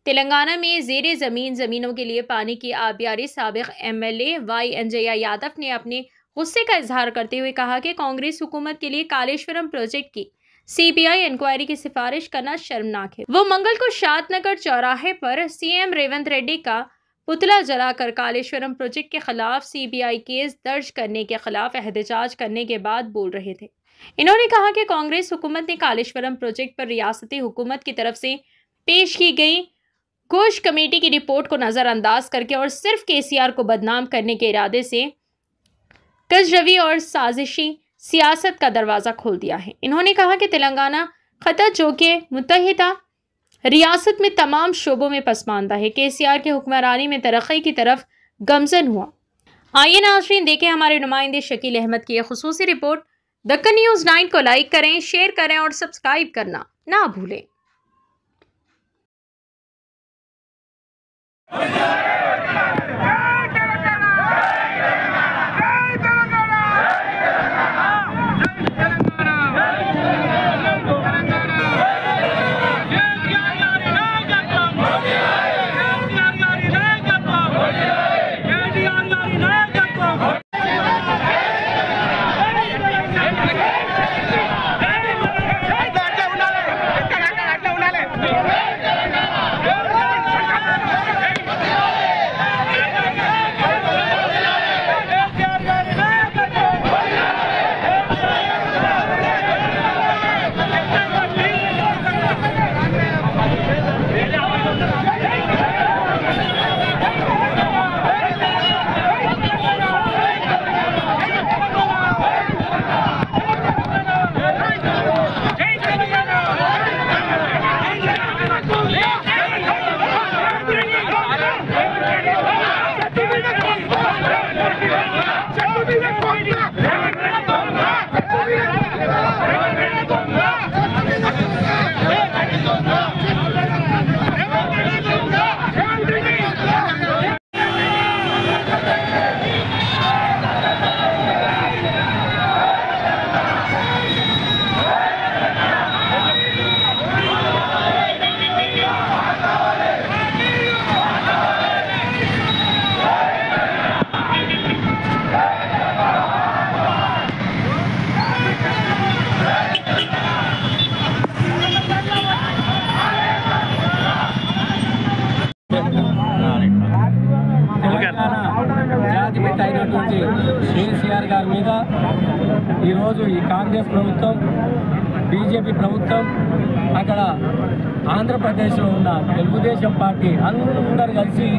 तेलंगाना में ज़ेरे ज़मीनों के लिए पानी की आबियारी साबिक़ एमएलए वाई अंजया यादव ने अपने गुस्से का इजहार करते हुए कहा कि कांग्रेस हुकूमत के लिए कालेश्वरम प्रोजेक्ट की सीबीआई इंक्वायरी की सिफारिश करना शर्मनाक है। वो मंगल को शादनगर चौराहे पर सीएम रेवंत रेड्डी का पुतला जलाकर कालेश्वरम प्रोजेक्ट के खिलाफ सीबीआई केस दर्ज करने के खिलाफ एहतजाज करने के बाद बोल रहे थे। इन्होंने कहा कि कांग्रेस हुकूमत ने कालेश्वरम प्रोजेक्ट पर रियासती हुकूमत की तरफ से पेश की गई घोष कमेटी की रिपोर्ट को नजरअंदाज करके और सिर्फ केसीआर को बदनाम करने के इरादे से कजरवी और साजिशी सियासत का दरवाजा खोल दिया है। इन्होंने कहा कि तेलंगाना खता जो कि मुत्तहिदा रियासत में तमाम शोबों में पसमानदा है, केसीआर के हुक्मरानी में तरक्की की तरफ गमजन हुआ। आइए नाज़रीन देखें हमारे नुमाइंदे शकील अहमद की एक खुसूसी रिपोर्ट। दक्कन न्यूज़ 9 को लाइक करें, शेयर करें और सब्सक्राइब करना ना भूलें। జాతిపిత అయినటువంటి కేసీఆర్ గారి మీద ఈరోజు ఈ కాంగ్రెస్ ప్రభుత్వం, బీజేపీ ప్రభుత్వం, అక్కడ ఆంధ్రప్రదేశ్లో ఉన్న తెలుగుదేశం పార్టీ అందరు కలిసి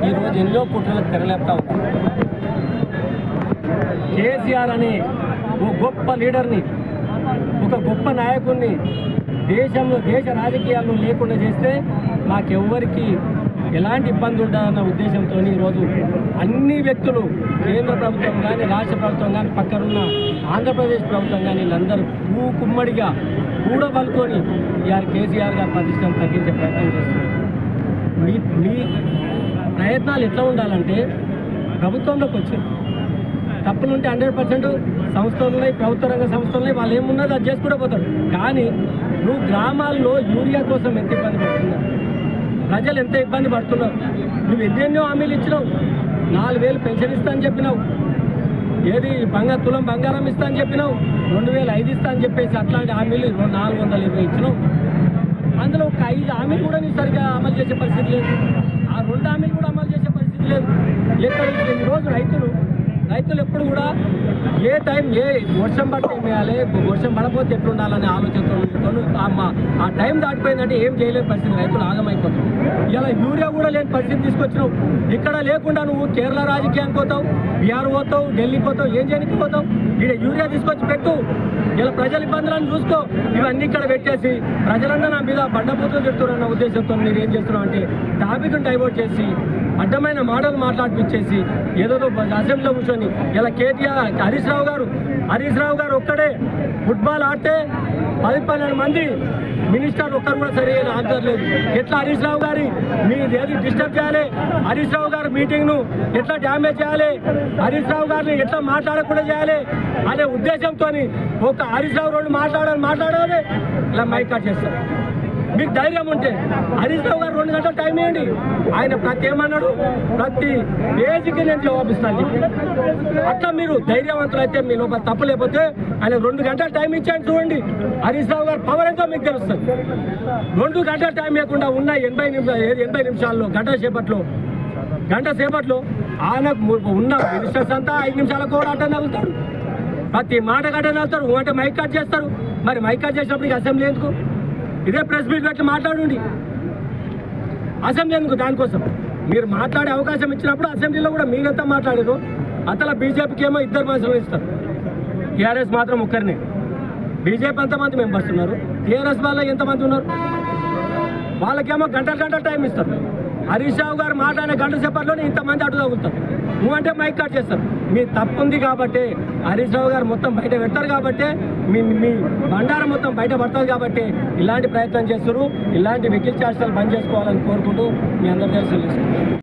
ఈరోజు ఎన్నో కుట్రలకు తెరలేపుతా ఉన్నారు. కేసీఆర్ అనే ఒక గొప్ప లీడర్ని, ఒక గొప్ప నాయకుడిని దేశంలో దేశ రాజకీయాల్లో లేకుండా చేస్తే మాకెవ్వరికి ఎలాంటి ఇబ్బంది ఉండదన్న ఉద్దేశంతో ఈరోజు అన్ని వ్యక్తులు, కేంద్ర ప్రభుత్వం కానీ, రాష్ట్ర ప్రభుత్వం కానీ, పక్కనున్న ఆంధ్రప్రదేశ్ ప్రభుత్వం కానీ వీళ్ళందరూ కుమ్మడిగా కూడబలుకొని ఇవాళ కేసీఆర్ గారి ప్రతిష్టను తగ్గించే ప్రయత్నం చేస్తున్నారు. మీ ప్రయత్నాలు ఎట్లా ఉండాలంటే ప్రభుత్వంలోకి వచ్చారు, తప్పులుంటే 100% సంస్థలు ఉన్నాయి, ప్రభుత్వ రంగ సంస్థలు ఉన్నాయి, వాళ్ళు ఏమున్నదో అది చేసుకుంటూ పోతారు. కానీ నువ్వు గ్రామాల్లో యూరియా కోసం ఎంత ఇబ్బంది పడుతున్నావు, ప్రజలు ఎంత ఇబ్బంది పడుతున్నారు, నువ్వు ఎన్నెన్నో హామీలు ఇచ్చినావు. 4000 పెన్షన్ ఇస్తా అని చెప్పినావు, ఏది తులం బంగారం ఇస్తా అని చెప్పినావు, 2005 ఇస్తా అని చెప్పేసి అట్లాంటి హామీలు 420 ఇచ్చినావు. అందులో ఒక 5 హామీలు కూడా నీ సరిగ్గా అమలు చేసే పరిస్థితి లేదు, ఆ 2 హామీలు కూడా అమలు చేసే పరిస్థితి లేదు. ఎక్కడ ఈరోజు రైతులు ఎప్పుడు కూడా ఏ టైం ఏ వర్షం పడితే ఏం చేయాలి, వర్షం పడకపోతే ఎట్లుండాలనే ఆలోచనతో ఆ టైం దాటిపోయిందంటే ఏం చేయలేని పరిస్థితి, రైతులు ఆగమైపోతారు. ఇలా యూరియా కూడా లేని పరిస్థితి తీసుకొచ్చినావు. ఇక్కడ లేకుండా నువ్వు కేరళ రాజకీయానికి పోతావు, బీహార్ పోతావు, ఢిల్లీకి పోతావు, ఏం చేయడానికి పోతావు? ఇక్కడ యూరియా తీసుకొచ్చి పెట్టు, ఇలా ప్రజల ఇబ్బందులను చూసుకో. ఇవన్నీ ఇక్కడ పెట్టేసి ప్రజలన్నా నా మీద బండబూతులు చెప్తున్నారన్న ఉద్దేశంతో మీరు ఏం చేస్తున్నావు అంటే టాపిక్ను డైవర్ట్ చేసి అడ్డమైన మాటలు మాట్లాడిపించేసి ఏదో అసెంబ్లీలో కూర్చొని ఇలా హరీష్ రావు గారు ఒక్కడే ఫుట్బాల్ ఆడితే 10-12 మంది మినిస్టర్లు ఒక్కరు కూడా సరైన ఆన్సర్ లేదు. ఎట్లా హరీష్ రావు గారి మీరు ఏది డిస్టర్బ్ చేయాలి, హరీష్ రావు గారి మీటింగ్ను ఎట్లా డ్యామేజ్ చేయాలి, హరీష్ రావు గారిని ఎట్లా మాట్లాడకుండా చేయాలి అనే ఉద్దేశంతో ఒక హరీష్ రావు రెండు మాట్లాడాలి ఇలా మైక్ కట్ చేస్తారు. మీకు ధైర్యం ఉంటే హరీష్ రావు గారు 2 గంటలు టైం ఇవ్వండి. ఆయన ప్రతి ఏమన్నాడు, ప్రతి పేజీకి నేను జవాబిస్తాను చెప్పి. అట్లా మీరు ధైర్యవంతులు అయితే మీ లోపల తప్పు లేకపోతే ఆయన 2 గంటలు టైం ఇచ్చాను చూడండి. హరీష్ రావు గారు పవర్ ఎంతో మీకు తెలుస్తుంది. 2 గంటల టైం లేకుండా ఉన్న 80 నిమిషాల్లో గంట సేపట్లో ఆయన ఉన్న మినిస్టర్స్ అంతా 5 నిమిషాలకు కూడా అటెండ్ అవుతారు. ప్రతి మాట అటెండ్ అవుతారు. అంటే మైక్ కట్ చేస్తారు. మరి మైక్ కట్ చేసినప్పుడు అసెంబ్లీ ఎందుకు? ఇదే ప్రెస్ మీట్ పెట్టి మాట్లాడండి. అసెంబ్లీ ఎందుకు? దానికోసం మీరు మాట్లాడే అవకాశం ఇచ్చినప్పుడు అసెంబ్లీలో కూడా మీరంతా మాట్లాడారు. అతల బీజేపీకి ఏమో 2 మనుషులు ఇస్తారు, టీఆర్ఎస్ మాత్రం ఒక్కరినే. బీజేపీ ఎంతమంది మెంబర్స్ ఉన్నారు, టీఆర్ఎస్ వాళ్ళు ఎంతమంది ఉన్నారు? వాళ్ళకేమో గంటల టైం ఇస్తారు. హరీష్ రావు గారు మాట్లాడే గంట సేపట్లోనే ఇంతమంది అటు తగులుతారు. నువ్వంటే మైక్ కట్ చేస్తారు. మీ తప్పు ఉంది కాబట్టి హరీష్ రావు గారు మొత్తం బయట పెడతారు కాబట్టి మీ బండారం మొత్తం బయట పడతారు కాబట్టి ఇలాంటి ప్రయత్నం చేస్తారు. ఇలాంటి వెకిల్ చేష్టలు బంద్ చేసుకోవాలని కోరుకుంటూ మీ అందరి తెలుసు.